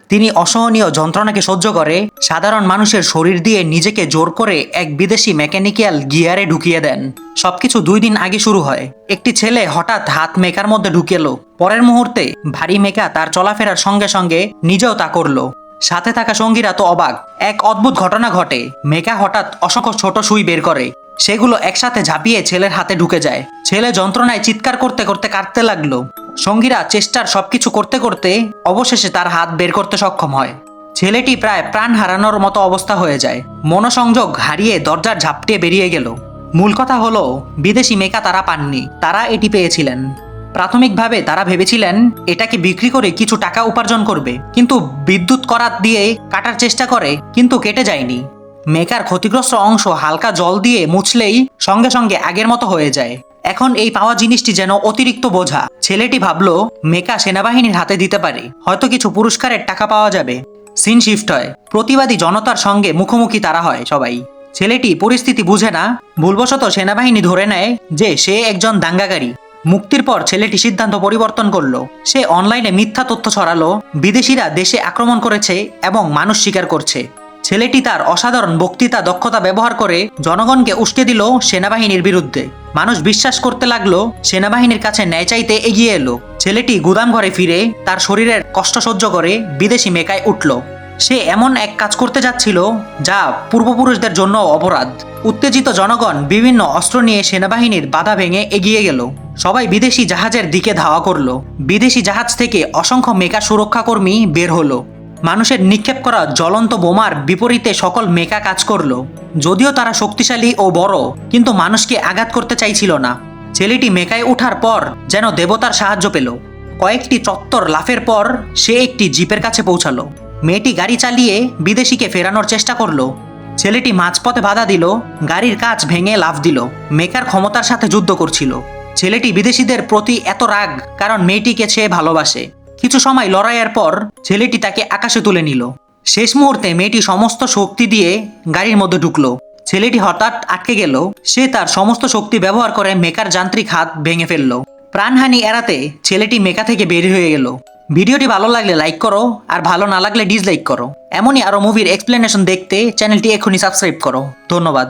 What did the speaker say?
তিনি অসহনীয় যন্ত্রণাকে সহ্য করে সাধারণ মানুষের শরীর দিয়ে নিজেকে জোর করে এক বিদেশি মেকানিক্যাল গিয়ারে ঢুকিয়ে দেন। সবকিছু 2 দিন আগে শুরু হয়। একটি ছেলে হঠাৎ হাত মেকার মধ্যে ঢুকেলো। পরের মুহূর্তে ভারী মেকা তার চলাফেরার সঙ্গে সঙ্গে নিজেও তা করলো। সাথে থাকা সঙ্গীরা তো অবাক। এক অদ্ভুত ঘটনা ঘটে। মেকা হঠাৎ অসংখ্য ছোট সুই বের করে। সেগুলো একসাথে ঝাঁপিয়ে ছেলের হাতে ঢুকে যায়। ছেলে যন্ত্রণায় চিৎকার করতে করতে কাঁদতে লাগলো। সঙ্গীরা চেষ্টার সবকিছু করতে করতে অবশেষে তার হাত বের করতে সক্ষম হয়। ছেলেটি প্রায় প্রাণ হারানোর মতো অবস্থা হয়ে যায়। মনোসংযোগ হারিয়ে দরজার ঝাপটে বেরিয়ে গেল। মূল কথা হলো, বিদেশি মেকা তারা পাননি, তারা এটি পেয়েছিলেন। প্রাথমিকভাবে তারা ভেবেছিলেন এটাকে বিক্রি করে কিছু টাকা উপার্জন করবে, কিন্তু বিদ্যুৎ করাত দিয়ে কাটার চেষ্টা করে, কিন্তু কেটে যায়নি। মেকার ক্ষতিগ্রস্ত অংশ হালকা জল দিয়ে মুছলেই সঙ্গে সঙ্গে আগের মতো হয়ে যায়। এখন এই পাওয়া জিনিসটি যেন অতিরিক্ত বোঝা। ছেলেটি ভাবলো মেকা সেনাবাহিনীর হাতে দিতে পারে, হয়তো কিছু পুরস্কারের টাকা পাওয়া যাবে। সিন শিফট হয়। প্রতিবাদী জনতার সঙ্গে মুখোমুখি তারা হয় সবাই। ছেলেটি পরিস্থিতি বুঝে না। ভুলবশত সেনাবাহিনী ধরে নেয় যে সে একজন দাঙ্গাকারী। মুক্তির পর ছেলেটি সিদ্ধান্ত পরিবর্তন করলো। সে অনলাইনে মিথ্যা তথ্য ছড়ালো বিদেশিরা দেশে আক্রমণ করেছে এবং মানুষ শিকার করছে। ছেলেটি তার অসাধারণ বক্তৃতা দক্ষতা ব্যবহার করে জনগণকে উস্কে দিল সেনাবাহিনীর বিরুদ্ধে। মানুষ বিশ্বাস করতে লাগলো, সেনাবাহিনীর কাছে ন্যায় চাইতে এগিয়ে এলো। ছেলেটি গুদাম ঘরে ফিরে তার শরীরের কষ্ট সহ্য করে বিদেশি মেকায় উঠল। সে এমন এক কাজ করতে যাচ্ছিল যা পূর্বপুরুষদের জন্য অপরাধ। উত্তেজিত জনগণ বিভিন্ন অস্ত্র নিয়ে সেনাবাহিনীর বাধা ভেঙে এগিয়ে গেল। সবাই বিদেশি জাহাজের দিকে ধাওয়া করলো। বিদেশি জাহাজ থেকে অসংখ্য মেকা সুরক্ষাকর্মী বের হলো। মানুষের নিক্ষেপ করা জ্বলন্ত বোমার বিপরীতে সকল মেকা কাজ করলো। যদিও তারা শক্তিশালী ও বড়, কিন্তু মানুষকে আঘাত করতে চাইছিল না। ছেলেটি মেকায় ওঠার পর যেন দেবতার সাহায্য পেল। কয়েকটি চত্বর লাফের পর সে একটি জিপের কাছে পৌঁছালো। মেয়েটি গাড়ি চালিয়ে বিদেশিকে ফেরানোর চেষ্টা করলো। ছেলেটি মাঝপথে বাধা দিল, গাড়ির কাঁচ ভেঙে লাফ দিল। মেকার ক্ষমতার সাথে যুদ্ধ করছিল। ছেলেটি বিদেশিদের প্রতি এত রাগ কারণ মেয়েটিকে সে ভালোবাসে। কিছু সময় লড়াইয়ের পর ছেলেটি তাকে আকাশে তুলে নিল। শেষ মুহূর্তে মেয়েটি সমস্ত শক্তি দিয়ে গাড়ির মধ্যে ঢুকলো। ছেলেটি হঠাৎ আটকে গেল। সে তার সমস্ত শক্তি ব্যবহার করে মেকার যান্ত্রিক হাত ভেঙে ফেলল। প্রাণহানি এড়াতে ছেলেটি মেকা থেকে বের হয়ে গেল। ভিডিওটি ভালো লাগলে লাইক করো, আর ভালো না লাগলে ডিসলাইক করো। এমনই আরো মুভির এক্সপ্লেনেশন দেখতে চ্যানেলটি এখনই সাবস্ক্রাইব করো। ধন্যবাদ।